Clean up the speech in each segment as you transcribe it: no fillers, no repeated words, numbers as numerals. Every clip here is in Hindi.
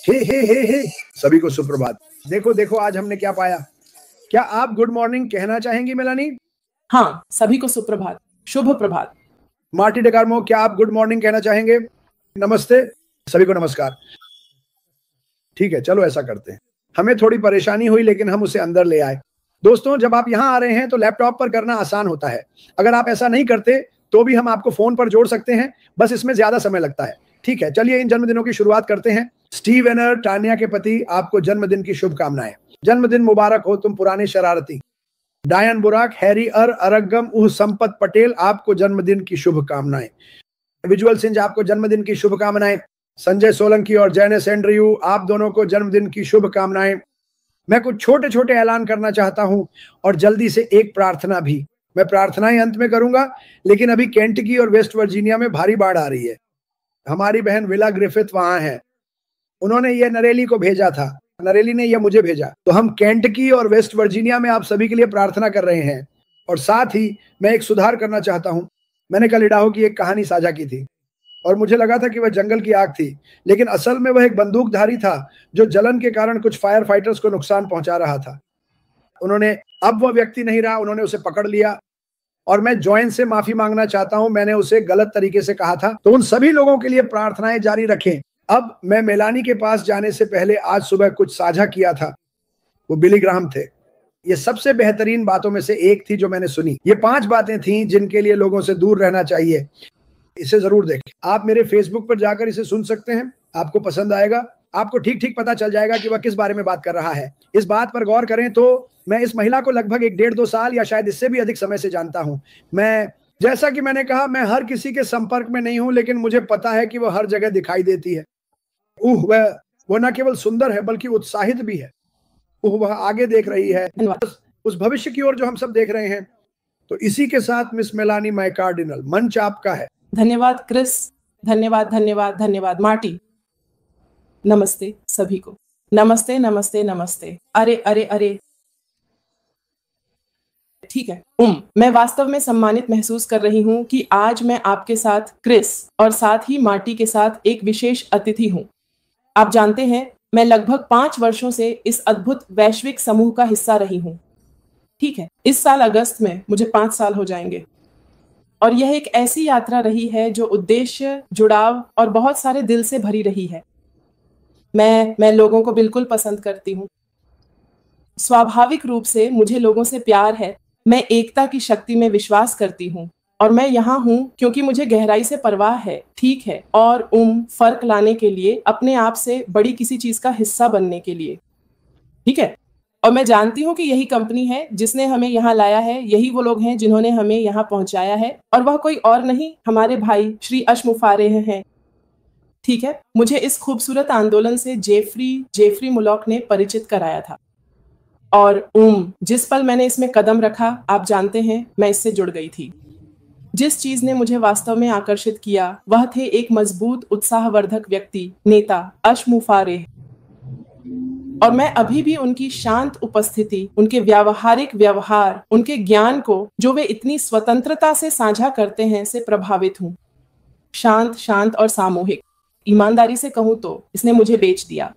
हे सभी को सुप्रभात। देखो देखो आज हमने क्या पाया। क्या आप गुड मॉर्निंग कहना चाहेंगी मेलानी? हाँ, सभी को सुप्रभात, शुभ प्रभात। मार्टी डेकार्मो, क्या आप गुड मॉर्निंग कहना चाहेंगे? नमस्ते, सभी को नमस्कार। ठीक है, चलो ऐसा करते हैं। हमें थोड़ी परेशानी हुई लेकिन हम उसे अंदर ले आए। दोस्तों, जब आप यहाँ आ रहे हैं तो लैपटॉप पर करना आसान होता है। अगर आप ऐसा नहीं करते तो भी हम आपको फोन पर जोड़ सकते हैं, बस इसमें ज्यादा समय लगता है। ठीक है, चलिए इन जन्मदिनों की शुरुआत करते हैं। स्टीव एनर, टानिया के पति, आपको जन्मदिन की शुभकामनाएं। जन्मदिन मुबारक हो तुम पुराने शरारती। डायन बुराक, हैरी अरगम उह संपत पटेल, आपको जन्मदिन की शुभकामनाएं। विजुअल सिंह, आपको जन्मदिन की शुभकामनाएं। संजय सोलंकी और जैनेस एंड्रयू, आप दोनों को जन्मदिन की शुभकामनाएं। मैं कुछ छोटे छोटे ऐलान करना चाहता हूं और जल्दी से एक प्रार्थना भी। मैं प्रार्थनाएं अंत में करूंगा, लेकिन अभी केंटकी और वेस्ट वर्जीनिया में भारी बाढ़ आ रही है। हमारी बहन विला ग्रिफिथ वहां है। उन्होंने ये नरेली को भेजा था, नरेली ने यह मुझे भेजा। तो हम केंटकी और वेस्ट वर्जीनिया में आप सभी के लिए प्रार्थना कर रहे हैं। और साथ ही मैं एक सुधार करना चाहता हूं। मैंने कल इडाहो की एक कहानी साझा की थी और मुझे लगा था कि वह जंगल की आग थी, लेकिन असल में वह एक बंदूकधारी था जो जलन के कारण कुछ फायर फाइटर्स को नुकसान पहुंचा रहा था। उन्होंने, अब वह व्यक्ति नहीं रहा, उन्होंने उसे पकड़ लिया और मैं जॉइन से माफी मांगना चाहता हूं। मैंने उसे गलत तरीके से कहा था। तो उन सभी लोगों के लिए प्रार्थनाएं जारी रखें। अब मैं मेलानी के पास जाने से पहले आज सुबह कुछ साझा किया था। वो बिली ग्राहम थे। ये सबसे बेहतरीन बातों में से एक थी जो मैंने सुनी। ये 5 बातें थी जिनके लिए लोगों से दूर रहना चाहिए। इसे जरूर देखें। आप मेरे फेसबुक पर जाकर इसे सुन सकते हैं, आपको पसंद आएगा। आपको ठीक ठीक पता चल जाएगा कि वह किस बारे में बात कर रहा है। इस बात पर गौर करें तो मैं इस महिला को लगभग 1-1.5-2 साल या शायद इससे भी अधिक समय से जानता हूं। मैं, जैसा कि मैंने कहा, मैं हर किसी के संपर्क में नहीं हूं, लेकिन मुझे पता है कि वह हर जगह दिखाई देती है। वह न केवल सुंदर है बल्कि उत्साहित भी है। वह आगे देख रही है, उस भविष्य की ओर जो हम सब देख रहे हैं। तो इसी के साथ मिस मेलानी मैकार्डिनल, मंच आपका है। धन्यवाद क्रिस, धन्यवाद धन्यवाद धन्यवाद मार्टी। नमस्ते सभी को, नमस्ते नमस्ते नमस्ते। अरे अरे अरे, ठीक है। मैं वास्तव में सम्मानित महसूस कर रही हूँ कि आज मैं आपके साथ क्रिस और साथ ही मार्टी के साथ एक विशेष अतिथि हूँ। आप जानते हैं, मैं लगभग 5 वर्षों से इस अद्भुत वैश्विक समूह का हिस्सा रही हूँ। ठीक है, इस साल अगस्त में मुझे 5 साल हो जाएंगे और यह एक ऐसी यात्रा रही है जो उद्देश्य, जुड़ाव और बहुत सारे दिल से भरी रही है। मैं लोगों को बिल्कुल पसंद करती हूँ। स्वाभाविक रूप से मुझे लोगों से प्यार है। मैं एकता की शक्ति में विश्वास करती हूँ और मैं यहाँ हूँ क्योंकि मुझे गहराई से परवाह है, ठीक है, और फर्क लाने के लिए, अपने आप से बड़ी किसी चीज का हिस्सा बनने के लिए, ठीक है। और मैं जानती हूँ कि यही कंपनी है जिसने हमें यहाँ लाया है, यही वो लोग हैं जिन्होंने हमें यहाँ पहुंचाया है, और वह कोई और नहीं, हमारे भाई श्री अशमुफारेह हैं, ठीक है। मुझे इस खूबसूरत आंदोलन से जेफरी मुलॉक ने परिचित कराया था और जिस पल मैंने इसमें कदम रखा, आप जानते हैं, मैं इससे जुड़ गई थी। जिस चीज ने मुझे वास्तव में आकर्षित किया वह थे एक मजबूत, उत्साहवर्धक व्यक्ति, नेता अशमुफारेह। और मैं अभी भी उनकी शांत उपस्थिति, उनके व्यावहारिक व्यवहार, उनके ज्ञान को जो वे इतनी स्वतंत्रता से साझा करते हैं से प्रभावित हूँ। शांत और सामूहिक। ईमानदारी से कहूँ तो इसने मुझे बेच दिया।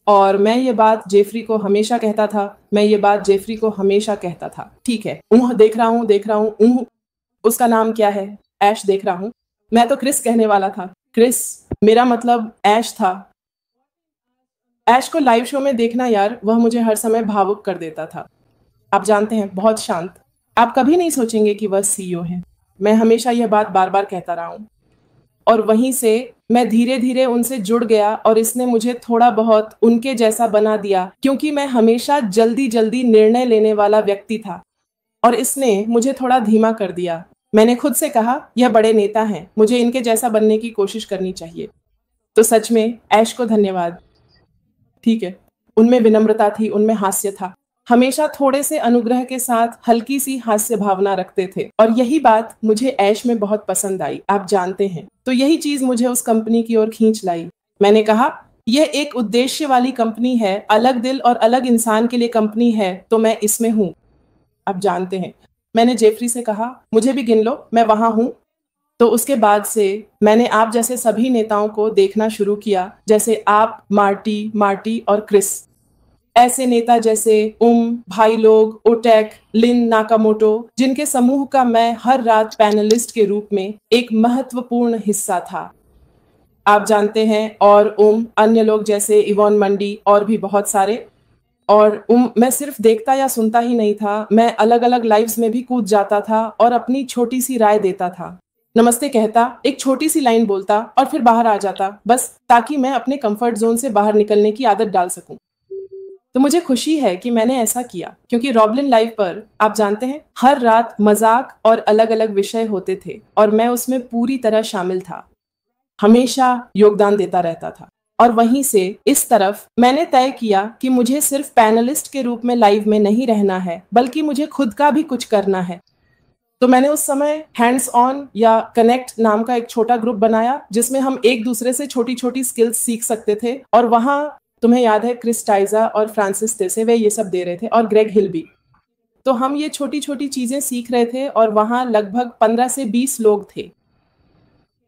और मैं ये बात जेफरी को हमेशा कहता था, ठीक है। देख रहा हूँ, उसका नाम क्या है? ऐश देख रहा हूँ। मैं तो क्रिस कहने वाला था। क्रिस, मेरा मतलब ऐश था। ऐश को लाइव शो में देखना यार, वह मुझे हर समय भावुक कर देता था। आप जानते हैं, बहुत शांत। आप कभी नहीं सोचेंगे कि वह सीईओ है। मैं हमेशा यह बात बार बार कहता रहा हूँ और वहीं से मैं धीरे धीरे उनसे जुड़ गया और इसने मुझे थोड़ा बहुत उनके जैसा बना दिया, क्योंकि मैं हमेशा जल्दी निर्णय लेने वाला व्यक्ति था और इसने मुझे थोड़ा धीमा कर दिया। मैंने खुद से कहा, यह बड़े नेता हैं, मुझे इनके जैसा बनने की कोशिश करनी चाहिए। तो सच में ऐश को धन्यवाद, ठीक है। उनमें विनम्रता थी, उनमें हास्य था, हमेशा थोड़े से अनुग्रह के साथ हल्की सी हास्य भावना रखते थे और यही बात मुझे ऐश में बहुत पसंद आई, आप जानते हैं। तो यही चीज मुझे उस कंपनी की ओर खींच लाई। मैंने कहा, यह एक उद्देश्य वाली कंपनी है, अलग दिल और अलग इंसान के लिए कंपनी है, तो मैं इसमें हूँ। आप जानते हैं, मैंने जेफरी से कहा, मुझे भी गिन लो, मैं वहां हूँ। तो उसके बाद से मैंने आप जैसे सभी नेताओं को देखना शुरू किया, जैसे आप, मार्टी और क्रिस। ऐसे नेता जैसे भाई लोग, ओटेक, लिन नाकामोटो, जिनके समूह का मैं हर रात पैनलिस्ट के रूप में एक महत्वपूर्ण हिस्सा था। आप जानते हैं, और अन्य लोग जैसे इवॉन मंडी और भी बहुत सारे। और मैं सिर्फ देखता या सुनता ही नहीं था, मैं अलग अलग लाइव्स में भी कूद जाता था और अपनी छोटी सी राय देता था। नमस्ते कहता, एक छोटी सी लाइन बोलता और फिर बाहर आ जाता, बस ताकि मैं अपने कंफर्ट जोन से बाहर निकलने की आदत डाल सकूं। तो मुझे खुशी है कि मैंने ऐसा किया, क्योंकि रॉबलिन लाइव पर आप जानते हैं हर रात मजाक और अलग अलग विषय होते थे और मैं उसमें पूरी तरह शामिल था, हमेशा योगदान देता रहता था। और वहीं से इस तरफ मैंने तय किया कि मुझे सिर्फ पैनलिस्ट के रूप में लाइव में नहीं रहना है, बल्कि मुझे खुद का भी कुछ करना है। तो मैंने उस समय हैंड्स ऑन या कनेक्ट नाम का एक छोटा ग्रुप बनाया, जिसमें हम एक दूसरे से छोटी छोटी स्किल्स सीख सकते थे। और वहां तुम्हें याद है क्रिस टाइजा और फ्रांसिस तेसे वे ये सब दे रहे थे, और ग्रेग हिल भी। तो हम ये छोटी छोटी चीजें सीख रहे थे और वहां लगभग 15 से 20 लोग थे,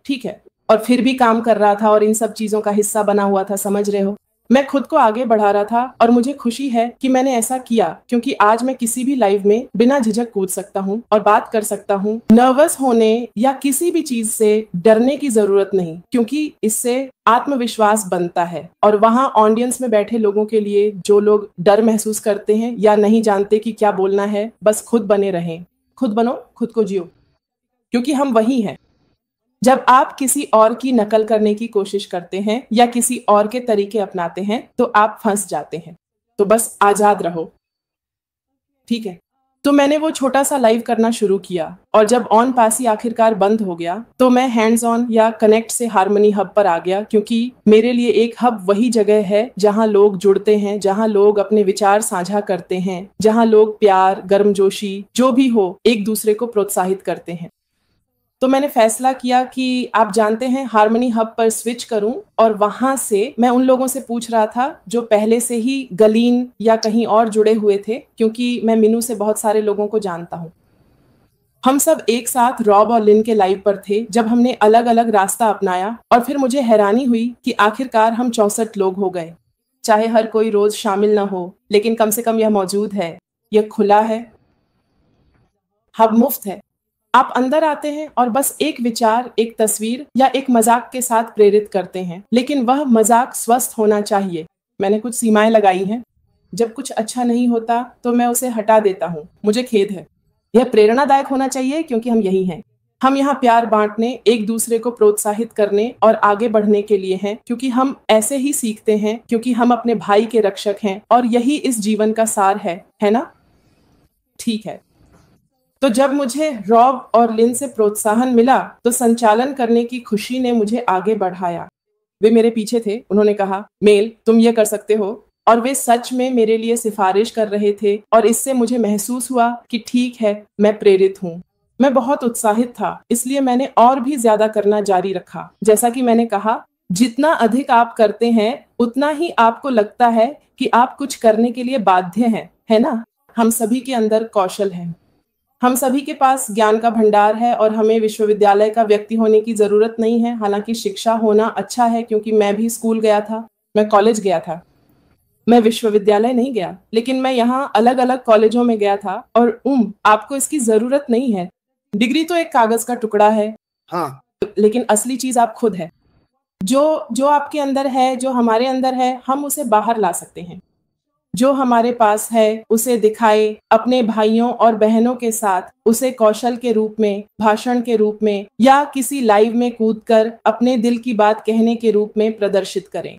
ठीक है, और फिर भी काम कर रहा था और इन सब चीजों का हिस्सा बना हुआ था, समझ रहे हो। मैं खुद को आगे बढ़ा रहा था और मुझे खुशी है कि मैंने ऐसा किया, क्योंकि आज मैं किसी भी लाइव में बिना झिझक कूद सकता हूँ और बात कर सकता हूँ। नर्वस होने या किसी भी चीज से डरने की जरूरत नहीं, क्योंकि इससे आत्मविश्वास बनता है। और वहां ऑडियंस में बैठे लोगों के लिए, जो लोग डर महसूस करते हैं या नहीं जानते कि क्या बोलना है, बस खुद बने रहें। खुद बनो, खुद को जियो, क्योंकि हम वही हैं। जब आप किसी और की नकल करने की कोशिश करते हैं या किसी और के तरीके अपनाते हैं तो आप फंस जाते हैं। तो बस आजाद रहो, ठीक है। तो मैंने वो छोटा सा लाइव करना शुरू किया, और जब ऑन पास ही आखिरकार बंद हो गया तो मैं हैंड्स ऑन या कनेक्ट से हार्मनी हब पर आ गया, क्योंकि मेरे लिए एक हब वही जगह है जहां लोग जुड़ते हैं, जहां लोग अपने विचार साझा करते हैं, जहां लोग प्यार, गर्मजोशी, जो भी हो, एक दूसरे को प्रोत्साहित करते हैं। तो मैंने फैसला किया कि आप जानते हैं, हार्मनी हब पर स्विच करूं, और वहां से मैं उन लोगों से पूछ रहा था जो पहले से ही गलीन या कहीं और जुड़े हुए थे, क्योंकि मैं मीनू से बहुत सारे लोगों को जानता हूं। हम सब एक साथ रॉब और लिन के लाइव पर थे जब हमने अलग अलग रास्ता अपनाया, और फिर मुझे हैरानी हुई कि आखिरकार हम 64 लोग हो गए। चाहे हर कोई रोज शामिल न हो, लेकिन कम से कम यह मौजूद है, यह खुला है, हब मुफ्त है। आप अंदर आते हैं और बस एक विचार, एक तस्वीर या एक मजाक के साथ प्रेरित करते हैं, लेकिन वह मजाक स्वस्थ होना चाहिए। मैंने कुछ सीमाएं लगाई हैं। जब कुछ अच्छा नहीं होता तो मैं उसे हटा देता हूँ, मुझे खेद है। यह प्रेरणादायक होना चाहिए, क्योंकि हम यही हैं। हम यहाँ प्यार बांटने, एक दूसरे को प्रोत्साहित करने और आगे बढ़ने के लिए हैं, क्योंकि हम ऐसे ही सीखते हैं, क्योंकि हम अपने भाई के रक्षक हैं, और यही इस जीवन का सार है ना? ठीक है। तो जब मुझे रॉब और लिन से प्रोत्साहन मिला तो संचालन करने की खुशी ने मुझे आगे बढ़ाया। वे मेरे पीछे थे। उन्होंने कहा, मेल, तुम ये कर सकते हो। और वे सच में मेरे लिए सिफारिश कर रहे थे, और इससे मुझे महसूस हुआ कि ठीक है, मैं प्रेरित हूँ। मैं बहुत उत्साहित था, इसलिए मैंने और भी ज्यादा करना जारी रखा। जैसा कि मैंने कहा, जितना अधिक आप करते हैं उतना ही आपको लगता है कि आप कुछ करने के लिए बाध्य हैं, है ना? हम सभी के अंदर कौशल है, हम सभी के पास ज्ञान का भंडार है, और हमें विश्वविद्यालय का व्यक्ति होने की जरूरत नहीं है। हालांकि शिक्षा होना अच्छा है, क्योंकि मैं भी स्कूल गया था, मैं कॉलेज गया था, मैं विश्वविद्यालय नहीं गया, लेकिन मैं यहाँ अलग अलग कॉलेजों में गया था। और आपको इसकी जरूरत नहीं है। डिग्री तो एक कागज का टुकड़ा है, हाँ, लेकिन असली चीज आप खुद है। जो आपके अंदर है, जो हमारे अंदर है, हम उसे बाहर ला सकते हैं। जो हमारे पास है उसे दिखाए, अपने भाइयों और बहनों के साथ उसे कौशल के रूप में, भाषण के रूप में, या किसी लाइव में कूदकर अपने दिल की बात कहने के रूप में प्रदर्शित करें।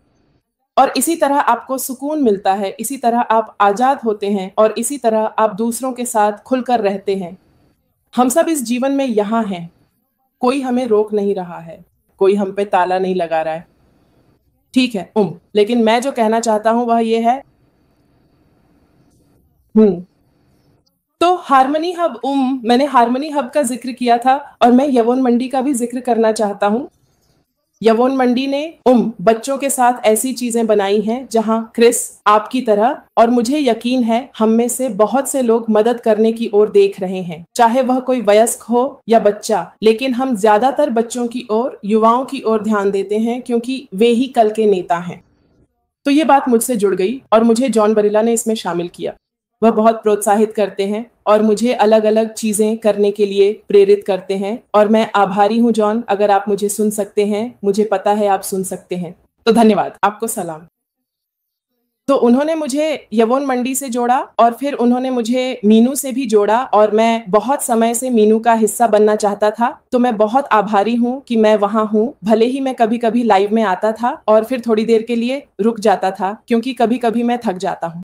और इसी तरह आपको सुकून मिलता है, इसी तरह आप आजाद होते हैं, और इसी तरह आप दूसरों के साथ खुलकर रहते हैं। हम सब इस जीवन में यहाँ हैं, कोई हमें रोक नहीं रहा है, कोई हम पे ताला नहीं लगा रहा है, ठीक है। लेकिन मैं जो कहना चाहता हूं वह ये है, तो हार्मनी हब, मैंने हार्मनी हब का जिक्र किया था, और मैं यवोन मंडी का भी जिक्र करना चाहता हूं। यवोन मंडी ने बच्चों के साथ ऐसी चीजें बनाई हैं जहां क्रिस आपकी तरह, और मुझे यकीन है हम में से बहुत से लोग मदद करने की ओर देख रहे हैं, चाहे वह कोई वयस्क हो या बच्चा, लेकिन हम ज्यादातर बच्चों की ओर, युवाओं की ओर ध्यान देते हैं क्योंकि वे ही कल के नेता हैं। तो ये बात मुझसे जुड़ गई और मुझे जॉन बरिला ने इसमें शामिल किया। वह बहुत प्रोत्साहित करते हैं और मुझे अलग अलग चीजें करने के लिए प्रेरित करते हैं, और मैं आभारी हूं जॉन। अगर आप मुझे सुन सकते हैं, मुझे पता है आप सुन सकते हैं, तो धन्यवाद, आपको सलाम। तो उन्होंने मुझे यवोन मंडी से जोड़ा और फिर उन्होंने मुझे मीनू से भी जोड़ा, और मैं बहुत समय से मीनू का हिस्सा बनना चाहता था। तो मैं बहुत आभारी हूँ कि मैं वहां हूँ। भले ही मैं कभी कभी लाइव में आता था और फिर थोड़ी देर के लिए रुक जाता था, क्योंकि कभी कभी मैं थक जाता हूँ।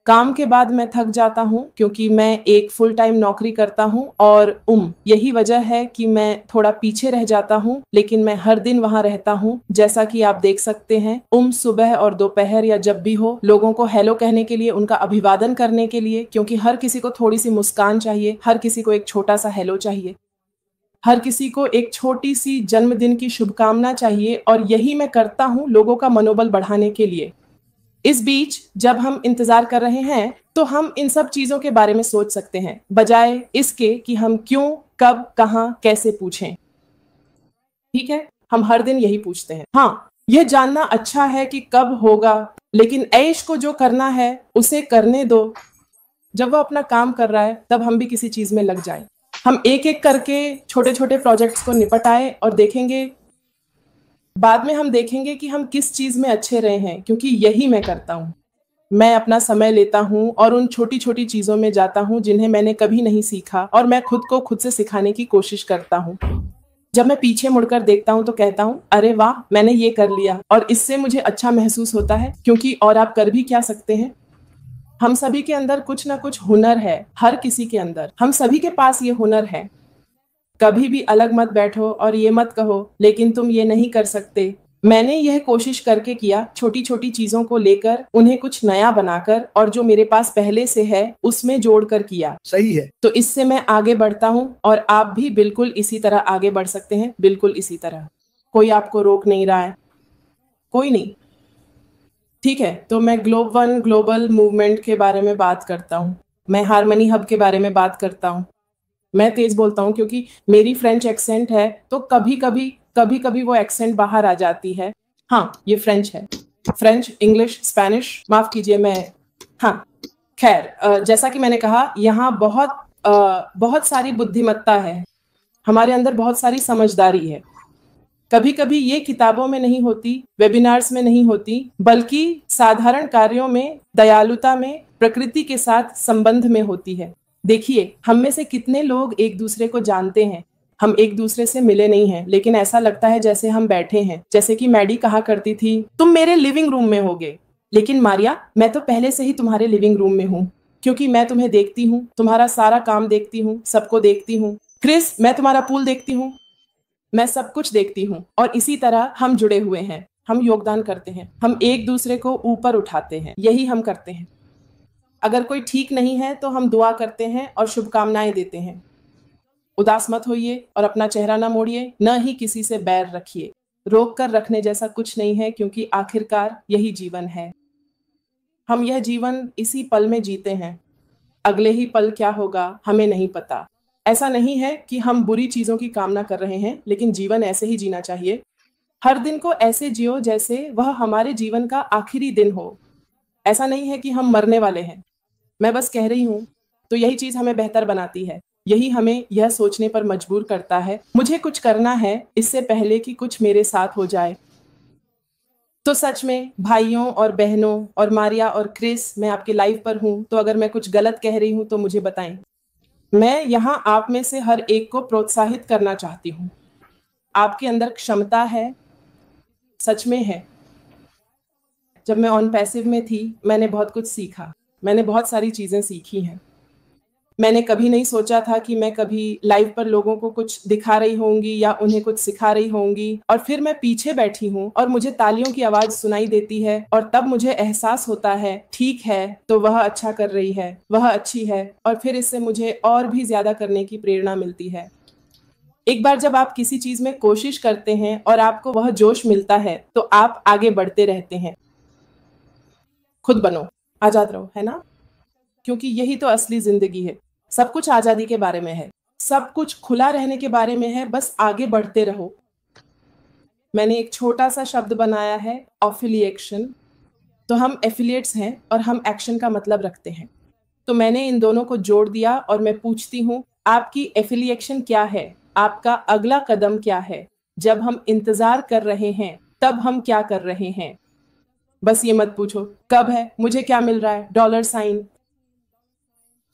काम के बाद मैं थक जाता हूँ क्योंकि मैं एक फुल टाइम नौकरी करता हूँ, और यही वजह है कि मैं थोड़ा पीछे रह जाता हूँ, लेकिन मैं हर दिन वहां रहता हूँ। जैसा कि आप देख सकते हैं, सुबह और दोपहर या जब भी हो, लोगों को हेलो कहने के लिए, उनका अभिवादन करने के लिए, क्योंकि हर किसी को थोड़ी सी मुस्कान चाहिए, हर किसी को एक छोटा सा हेलो चाहिए, हर किसी को एक छोटी सी जन्मदिन की शुभकामना चाहिए, और यही मैं करता हूँ लोगों का मनोबल बढ़ाने के लिए। इस बीच जब हम इंतजार कर रहे हैं तो हम इन सब चीजों के बारे में सोच सकते हैं, बजाय इसके कि हम क्यों, कब, कहां, कैसे पूछें। ठीक है, हम हर दिन यही पूछते हैं। हाँ, यह जानना अच्छा है कि कब होगा, लेकिन ऐश को जो करना है उसे करने दो। जब वो अपना काम कर रहा है तब हम भी किसी चीज में लग जाएं। हम एक एक करके छोटे छोटे प्रोजेक्ट्स को निपटाए और देखेंगे, बाद में हम देखेंगे कि हम किस चीज में अच्छे रहे हैं, क्योंकि यही मैं करता हूँ। मैं अपना समय लेता हूँ और उन छोटी छोटी चीजों में जाता हूँ जिन्हें मैंने कभी नहीं सीखा, और मैं खुद को खुद से सिखाने की कोशिश करता हूँ। जब मैं पीछे मुड़कर देखता हूँ तो कहता हूँ, अरे वाह, मैंने ये कर लिया, और इससे मुझे अच्छा महसूस होता है, क्योंकि और आप कर भी क्या सकते हैं। हम सभी के अंदर कुछ ना कुछ हुनर है, हर किसी के अंदर, हम सभी के पास ये हुनर है। कभी भी अलग मत बैठो और ये मत कहो लेकिन तुम ये नहीं कर सकते। मैंने यह कोशिश करके किया, छोटी छोटी चीजों को लेकर उन्हें कुछ नया बनाकर, और जो मेरे पास पहले से है उसमें जोड़कर किया। सही है। तो इससे मैं आगे बढ़ता हूँ, और आप भी बिल्कुल इसी तरह आगे बढ़ सकते हैं, बिल्कुल इसी तरह। कोई आपको रोक नहीं रहा है, कोई नहीं। ठीक है, तो मैं ग्लोबल मूवमेंट के बारे में बात करता हूँ, मैं हार्मनी हब के बारे में बात करता हूँ। मैं तेज बोलता हूँ क्योंकि मेरी फ्रेंच एक्सेंट है, तो कभी कभी वो एक्सेंट बाहर आ जाती है। हाँ, ये फ्रेंच है, फ्रेंच, इंग्लिश, स्पेनिश, माफ कीजिए मैं, हाँ खैर, जैसा कि मैंने कहा, यहाँ बहुत सारी बुद्धिमत्ता है, हमारे अंदर बहुत सारी समझदारी है। कभी कभी ये किताबों में नहीं होती, वेबिनार्स में नहीं होती, बल्कि साधारण कार्यों में, दयालुता में, प्रकृति के साथ संबंध में होती है। देखिए, हम में से कितने लोग एक दूसरे को जानते हैं, हम एक दूसरे से मिले नहीं हैं, लेकिन ऐसा लगता है जैसे हम बैठे हैं। जैसे कि मैडी कहा करती थी, तुम मेरे लिविंग रूम में होगे, लेकिन मारिया, मैं तो पहले से ही तुम्हारे लिविंग रूम में हूँ, क्योंकि मैं तुम्हें देखती हूँ, तुम्हारा सारा काम देखती हूँ, सबको देखती हूँ। क्रिस, मैं तुम्हारा पूल देखती हूँ, मैं सब कुछ देखती हूँ, और इसी तरह हम जुड़े हुए हैं, हम योगदान करते हैं, हम एक दूसरे को ऊपर उठाते हैं, यही हम करते हैं। अगर कोई ठीक नहीं है तो हम दुआ करते हैं और शुभकामनाएं देते हैं। उदास मत होइए और अपना चेहरा ना मोड़िए, न ही किसी से बैर रखिए। रोक कर रखने जैसा कुछ नहीं है, क्योंकि आखिरकार यही जीवन है। हम यह जीवन इसी पल में जीते हैं, अगले ही पल क्या होगा हमें नहीं पता। ऐसा नहीं है कि हम बुरी चीजों की कामना कर रहे हैं, लेकिन जीवन ऐसे ही जीना चाहिए। हर दिन को ऐसे जियो जैसे वह हमारे जीवन का आखिरी दिन हो। ऐसा नहीं है कि हम मरने वाले हैं, मैं बस कह रही हूँ। तो यही चीज हमें बेहतर बनाती है, यही हमें यह सोचने पर मजबूर करता है, मुझे कुछ करना है इससे पहले कि कुछ मेरे साथ हो जाए। तो सच में भाइयों और बहनों और मारिया और क्रिस, मैं आपके लाइव पर हूँ, तो अगर मैं कुछ गलत कह रही हूँ तो मुझे बताएं। मैं यहाँ आप में से हर एक को प्रोत्साहित करना चाहती हूँ। आपके अंदर क्षमता है, सच में है। जब मैं ऑन पैसिव में थी, मैंने बहुत कुछ सीखा, मैंने बहुत सारी चीजें सीखी हैं। मैंने कभी नहीं सोचा था कि मैं कभी लाइव पर लोगों को कुछ दिखा रही होंगी या उन्हें कुछ सिखा रही होंगी, और फिर मैं पीछे बैठी हूँ और मुझे तालियों की आवाज सुनाई देती है, और तब मुझे एहसास होता है, ठीक है, तो वह अच्छा कर रही है, वह अच्छी है, और फिर इससे मुझे और भी ज्यादा करने की प्रेरणा मिलती है। एक बार जब आप किसी चीज में कोशिश करते हैं और आपको वह जोश मिलता है तो आप आगे बढ़ते रहते हैं। खुद बनो, आजाद रहो, है ना? क्योंकि यही तो असली जिंदगी है। सब कुछ आजादी के बारे में है, सब कुछ खुला रहने के बारे में है, बस आगे बढ़ते रहो। मैंने एक छोटा सा शब्द बनाया है, एफिलिएशन। तो हम एफिलिएट्स हैं और हम एक्शन का मतलब रखते हैं। तो मैंने इन दोनों को जोड़ दिया और मैं पूछती हूँ, आपकी एफिलिएशन क्या है? आपका अगला कदम क्या है? जब हम इंतजार कर रहे हैं तब हम क्या कर रहे हैं? बस ये मत पूछो कब है, मुझे क्या मिल रहा है, डॉलर साइन।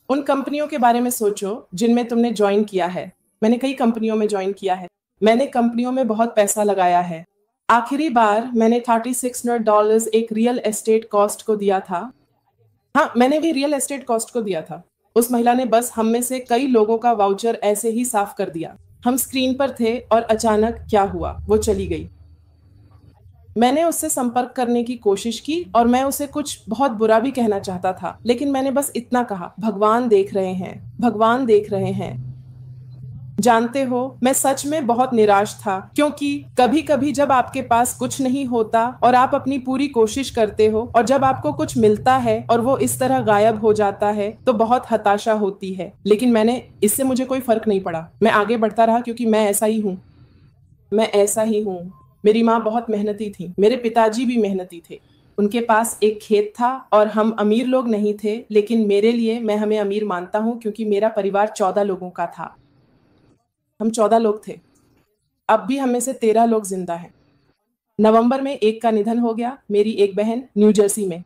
उन कंपनियों के बारे में सोचो जिनमें तुमने ज्वाइन किया है। मैंने कई कंपनियों में ज्वाइन किया है, मैंने कंपनियों में बहुत पैसा लगाया है। आखिरी बार मैंने $3600 एक रियल एस्टेट कॉस्ट को दिया था। हाँ, मैंने भी रियल एस्टेट कॉस्ट को दिया था। उस महिला ने बस हम में से कई लोगों का वाउचर ऐसे ही साफ कर दिया। हम स्क्रीन पर थे और अचानक क्या हुआ, वो चली गई। मैंने उससे संपर्क करने की कोशिश की और मैं उसे कुछ बहुत बुरा भी कहना चाहता था, लेकिन मैंने बस इतना कहा, भगवान देख रहे हैं, भगवान देख रहे हैं। जानते हो, मैं सच में बहुत निराश था, क्योंकि कभी कभी जब आपके पास कुछ नहीं होता और आप अपनी पूरी कोशिश करते हो और जब आपको कुछ मिलता है और वो इस तरह गायब हो जाता है तो बहुत हताशा होती है। लेकिन इससे मुझे कोई फर्क नहीं पड़ा। मैं आगे बढ़ता रहा क्योंकि मैं ऐसा ही हूँ। मैं ऐसा ही हूँ। मेरी माँ बहुत मेहनती थी, मेरे पिताजी भी मेहनती थे। उनके पास एक खेत था और हम अमीर लोग नहीं थे, लेकिन मेरे लिए मैं हमें अमीर मानता हूँ क्योंकि मेरा परिवार 14 लोगों का था। हम 14 लोग थे। अब भी हम में से 13 लोग जिंदा हैं। नवंबर में एक का निधन हो गया, मेरी एक बहन न्यू जर्सी में।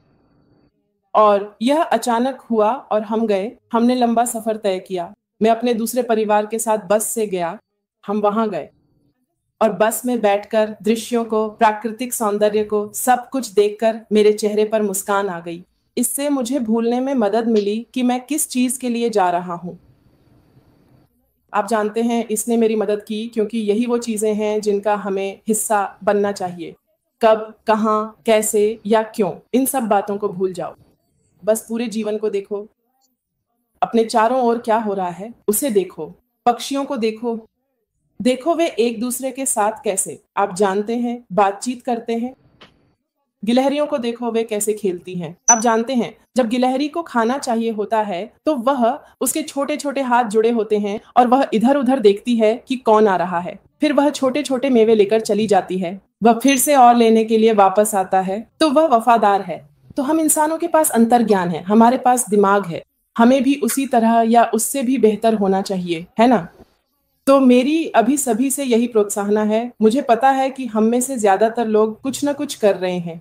और यह अचानक हुआ और हम गए। हमने लंबा सफर तय किया। मैं अपने दूसरे परिवार के साथ बस से गया। हम वहां गए और बस में बैठकर दृश्यों को, प्राकृतिक सौंदर्य को, सब कुछ देखकर मेरे चेहरे पर मुस्कान आ गई। इससे मुझे भूलने में मदद मिली कि मैं किस चीज के लिए जा रहा हूँ। आप जानते हैं, इसने मेरी मदद की क्योंकि यही वो चीजें हैं जिनका हमें हिस्सा बनना चाहिए। कब, कहाँ, कैसे या क्यों, इन सब बातों को भूल जाओ। बस पूरे जीवन को देखो। अपने चारों ओर क्या हो रहा है उसे देखो। पक्षियों को देखो। देखो वे एक दूसरे के साथ कैसे, आप जानते हैं, बातचीत करते हैं। गिलहरियों को देखो, वे कैसे खेलती हैं। आप जानते हैं, जब गिलहरी को खाना चाहिए होता है तो वह, उसके छोटे छोटे हाथ जुड़े होते हैं और वह इधर उधर देखती है कि कौन आ रहा है। फिर वह छोटे छोटे मेवे लेकर चली जाती है। वह फिर से और लेने के लिए वापस आता है, तो वह वफादार है। तो हम इंसानों के पास अंतर्ज्ञान है, हमारे पास दिमाग है। हमें भी उसी तरह या उससे भी बेहतर होना चाहिए, है ना? तो मेरी अभी सभी से यही प्रोत्साहना है। मुझे पता है कि हम में से ज्यादातर लोग कुछ न कुछ कर रहे हैं,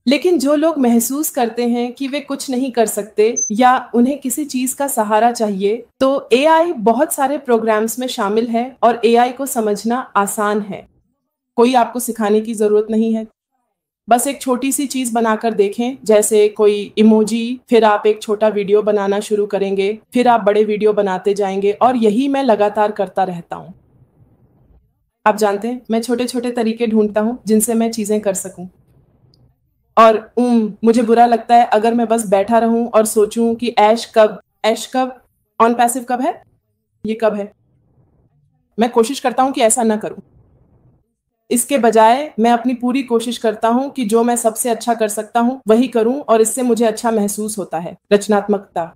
लेकिन जो लोग महसूस करते हैं कि वे कुछ नहीं कर सकते या उन्हें किसी चीज का सहारा चाहिए, तो एआई बहुत सारे प्रोग्राम्स में शामिल है और एआई को समझना आसान है। कोई आपको सिखाने की जरूरत नहीं है। बस एक छोटी सी चीज बनाकर देखें, जैसे कोई इमोजी, फिर आप एक छोटा वीडियो बनाना शुरू करेंगे, फिर आप बड़े वीडियो बनाते जाएंगे और यही मैं लगातार करता रहता हूँ। आप जानते हैं, मैं छोटे छोटे तरीके ढूंढता हूँ जिनसे मैं चीजें कर सकूं। और मुझे बुरा लगता है अगर मैं बस बैठा रहूं और सोचूं कि ऐश कब ऑन पैसिव कब है, ये कब है। मैं कोशिश करता हूं कि ऐसा ना करूं। इसके बजाय मैं अपनी पूरी कोशिश करता हूं कि जो मैं सबसे अच्छा कर सकता हूं वही करूं और इससे मुझे अच्छा महसूस होता है। रचनात्मकता।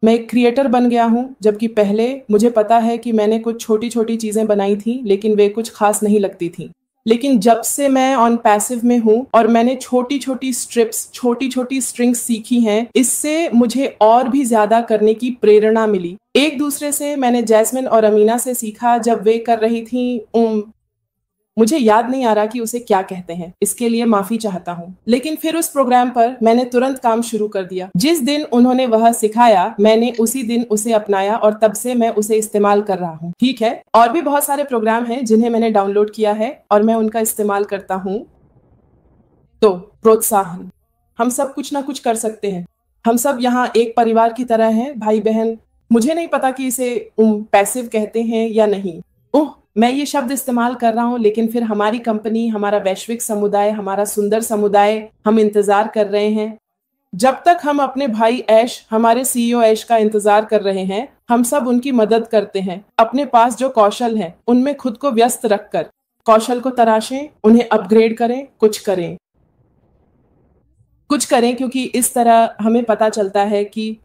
मैं एक क्रिएटर बन गया हूं, जबकि पहले मुझे पता है कि मैंने कुछ छोटी छोटी चीजें बनाई थी लेकिन वे कुछ खास नहीं लगती थी। लेकिन जब से मैं ऑन पैसिव में हूं और मैंने छोटी छोटी स्ट्रिप्स, छोटी छोटी स्ट्रिंग्स सीखी हैं, इससे मुझे और भी ज्यादा करने की प्रेरणा मिली। एक दूसरे से मैंने जैस्मिन और अमीना से सीखा जब वे कर रही थी मुझे याद नहीं आ रहा कि उसे क्या कहते हैं, इसके लिए माफी चाहता हूँ। लेकिन फिर उस प्रोग्राम पर मैंने तुरंत काम शुरू कर दिया। जिस दिन उन्होंने वह सिखाया, मैंने उसी दिन उसे अपनाया और तब से मैं उसे इस्तेमाल कर रहा हूँ। ठीक है, और भी बहुत सारे प्रोग्राम हैं जिन्हें मैंने डाउनलोड किया है और मैं उनका इस्तेमाल करता हूँ। तो प्रोत्साहन, हम सब कुछ ना कुछ कर सकते हैं। हम सब यहाँ एक परिवार की तरह हैं, भाई बहन। मुझे नहीं पता कि इसे पैसिव कहते हैं या नहीं। मैं ये शब्द इस्तेमाल कर रहा हूँ, लेकिन फिर हमारी कंपनी, हमारा वैश्विक समुदाय, हमारा सुंदर समुदाय, हम इंतजार कर रहे हैं। जब तक हम अपने भाई ऐश, हमारे सीईओ ऐश का इंतजार कर रहे हैं, हम सब उनकी मदद करते हैं। अपने पास जो कौशल है उनमें खुद को व्यस्त रखकर कौशल को तराशें, उन्हें अपग्रेड करें, कुछ करें क्योंकि इस तरह हमें पता चलता है कि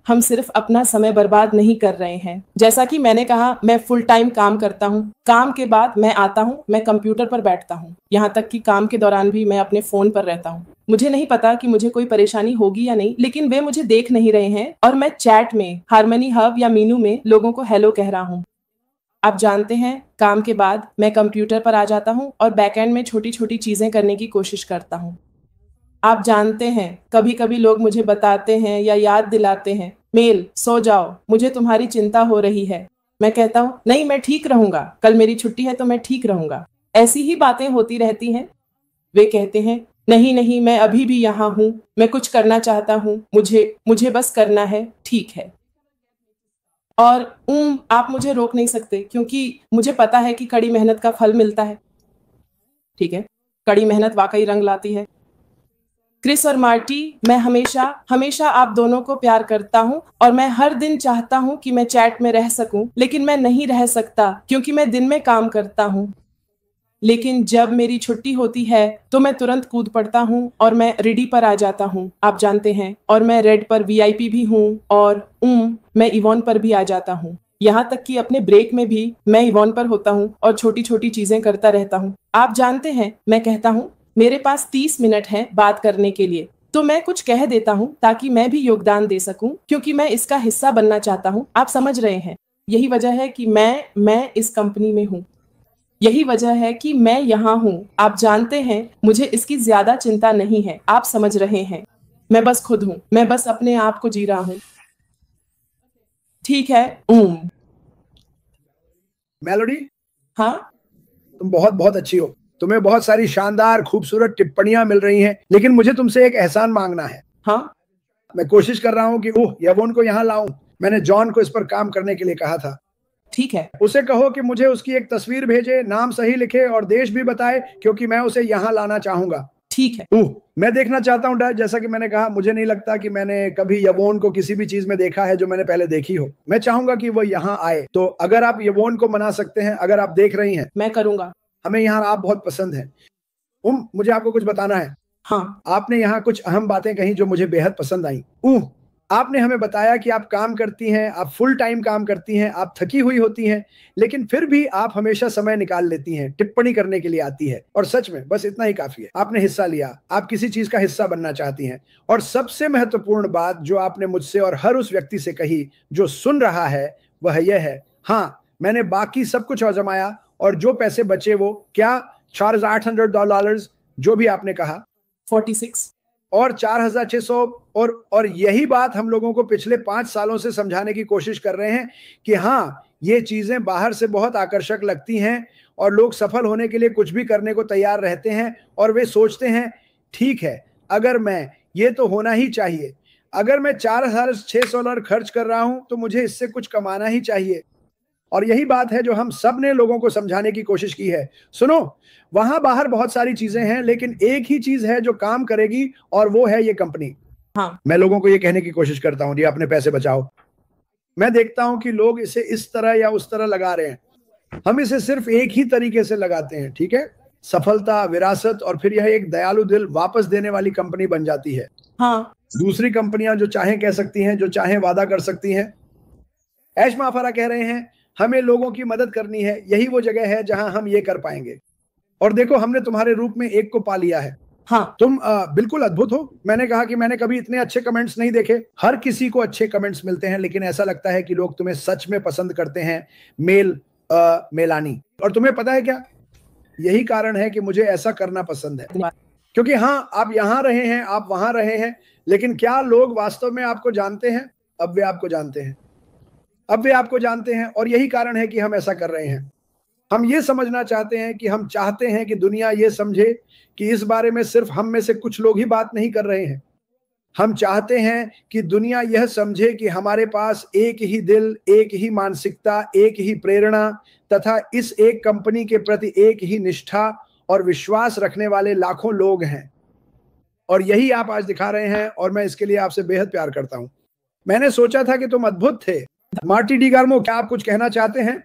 हम सिर्फ अपना समय बर्बाद नहीं कर रहे हैं। जैसा कि मैंने कहा, मैं फुल टाइम काम करता हूँ। काम के बाद मैं आता हूँ, मैं कंप्यूटर पर बैठता हूँ। यहाँ तक कि काम के दौरान भी मैं अपने फोन पर रहता हूँ। मुझे नहीं पता कि मुझे कोई परेशानी होगी या नहीं, लेकिन वे मुझे देख नहीं रहे हैं और मैं चैट में, हार्मनी हब या मीनू में लोगों को हेलो कह रहा हूँ। आप जानते हैं, काम के बाद मैं कंप्यूटर पर आ जाता हूँ और बैकएंड में छोटी छोटी चीजें करने की कोशिश करता हूँ। आप जानते हैं, कभी कभी लोग मुझे बताते हैं या याद दिलाते हैं, मेल, सो जाओ, मुझे तुम्हारी चिंता हो रही है। मैं कहता हूँ, नहीं, मैं ठीक रहूंगा, कल मेरी छुट्टी है तो मैं ठीक रहूंगा। ऐसी ही बातें होती रहती हैं। वे कहते हैं, नहीं नहीं, मैं अभी भी यहाँ हूँ, मैं कुछ करना चाहता हूँ, मुझे बस करना है, ठीक है। और आप मुझे रोक नहीं सकते क्योंकि मुझे पता है कि कड़ी मेहनत का फल मिलता है। ठीक है, कड़ी मेहनत वाकई रंग लाती है। क्रिस और मार्टी, मैं हमेशा आप दोनों को प्यार करता हूँ और मैं हर दिन चाहता हूँ कि मैं चैट में रह सकूं, लेकिन मैं नहीं रह सकता क्योंकि मैं दिन में काम करता हूँ। लेकिन जब मेरी छुट्टी होती है तो मैं तुरंत कूद पड़ता हूँ और मैं रेडी पर आ जाता हूँ, आप जानते हैं, और मैं रेड पर वीआईपी भी हूँ और मैं इवॉन पर भी आ जाता हूँ। यहाँ तक कि अपने ब्रेक में भी मैं इवॉन पर होता हूँ और छोटी छोटी चीजें करता रहता हूँ। आप जानते हैं, मैं कहता हूँ, मेरे पास 30 मिनट हैं बात करने के लिए, तो मैं कुछ कह देता हूँ ताकि मैं भी योगदान दे सकूं, क्योंकि मैं इसका हिस्सा बनना चाहता हूँ। आप समझ रहे हैं, यही वजह है कि मैं इस कंपनी में हूँ, यही वजह है कि मैं यहाँ हूँ। आप जानते हैं, मुझे इसकी ज्यादा चिंता नहीं है, आप समझ रहे हैं। मैं बस खुद हूँ, मैं बस अपने आप को जी रहा हूँ। ठीक है। मेलोडी, हाँ, तुम बहुत बहुत अच्छी हो। तुम्हें बहुत सारी शानदार खूबसूरत टिप्पणियां मिल रही हैं, लेकिन मुझे तुमसे एक एहसान मांगना है। हाँ, मैं कोशिश कर रहा हूं कि यवोन को यहाँ लाऊं। मैंने जॉन को इस पर काम करने के लिए कहा था। ठीक है, उसे कहो कि मुझे उसकी एक तस्वीर भेजे, नाम सही लिखे और देश भी बताए, क्योंकि मैं उसे यहाँ लाना चाहूंगा। ठीक है। मैं देखना चाहता हूँ डैड, जैसा कि मैंने कहा, मुझे नहीं लगता कि मैंने कभी यवोन को किसी भी चीज में देखा है जो मैंने पहले देखी हो। मैं चाहूंगा कि वो यहाँ आए। तो अगर आप यवोन को मना सकते हैं, अगर आप देख रही हैं, मैं करूंगा। हमें यहाँ आप बहुत पसंद है। मुझे आपको कुछ बताना है। हाँ, आपने यहाँ कुछ अहम बातें कही जो मुझे बेहद पसंद आई। आपने हमें बताया कि आप काम करती हैं, आप फुल टाइम काम करती हैं, आप थकी हुई होती हैं, लेकिन फिर भी आप हमेशा समय निकाल लेती हैं, टिप्पणी करने के लिए आती है। और सच में बस इतना ही काफी है। आपने हिस्सा लिया, आप किसी चीज का हिस्सा बनना चाहती हैं। और सबसे महत्वपूर्ण बात जो आपने मुझसे और हर उस व्यक्ति से कही जो सुन रहा है, वह यह है, हाँ, मैंने बाकी सब कुछ आजमाया और जो पैसे बचे वो क्या, $4,800 जो भी आपने कहा, 46 और 4,600, और यही बात हम लोगों को पिछले 5 सालों से समझाने की कोशिश कर रहे हैं कि हाँ, ये चीजें बाहर से बहुत आकर्षक लगती हैं और लोग सफल होने के लिए कुछ भी करने को तैयार रहते हैं और वे सोचते हैं, ठीक है, अगर मैं, ये तो होना ही चाहिए, अगर मैं $4,600 खर्च कर रहा हूं तो मुझे इससे कुछ कमाना ही चाहिए। और यही बात है जो हम सब ने लोगों को समझाने की कोशिश की है। सुनो, वहां बाहर बहुत सारी चीजें हैं, लेकिन एक ही चीज है जो काम करेगी, और वो है ये कंपनी। हाँ, मैं लोगों को ये कहने की कोशिश करता हूँ, जी अपने पैसे बचाओ। मैं देखता हूं कि लोग इसे इस तरह या उस तरह लगा रहे हैं। हम इसे सिर्फ एक ही तरीके से लगाते हैं, ठीक है, सफलता, विरासत, और फिर यह एक दयालु दिल वापस देने वाली कंपनी बन जाती है। हाँ, दूसरी कंपनियां जो चाहें कह सकती हैं, जो चाहें वादा कर सकती हैं। ऐश माफारा कह रहे हैं, हमें लोगों की मदद करनी है, यही वो जगह है जहां हम ये कर पाएंगे। और देखो, हमने तुम्हारे रूप में एक को पा लिया है। हाँ, तुम बिल्कुल अद्भुत हो। मैंने कहा कि मैंने कभी इतने अच्छे कमेंट्स नहीं देखे। हर किसी को अच्छे कमेंट्स मिलते हैं, लेकिन ऐसा लगता है कि लोग तुम्हें सच में पसंद करते हैं, मेलानी। और तुम्हें पता है क्या, यही कारण है कि मुझे ऐसा करना पसंद है, धन्यवाद। क्योंकि हाँ, आप यहाँ रहे हैं, आप वहां रहे हैं, लेकिन क्या लोग वास्तव में आपको जानते हैं? अब वे आपको जानते हैं, अब वे आपको जानते हैं, और यही कारण है कि हम ऐसा कर रहे हैं। हम ये समझना चाहते हैं कि हम चाहते हैं कि दुनिया ये समझे कि इस बारे में सिर्फ हम में से कुछ लोग ही बात नहीं कर रहे हैं। हम चाहते हैं कि दुनिया यह समझे कि हमारे पास एक ही दिल, एक ही मानसिकता, एक ही प्रेरणा, तथा इस एक कंपनी के प्रति एक ही निष्ठा और विश्वास रखने वाले लाखों लोग हैं। और यही आप आज दिखा रहे हैं, और मैं इसके लिए आपसे बेहद प्यार करता हूं। मैंने सोचा था कि तुम अद्भुत थे, मार्टी डी गार्मो, क्या आप कुछ कहना चाहते हैं?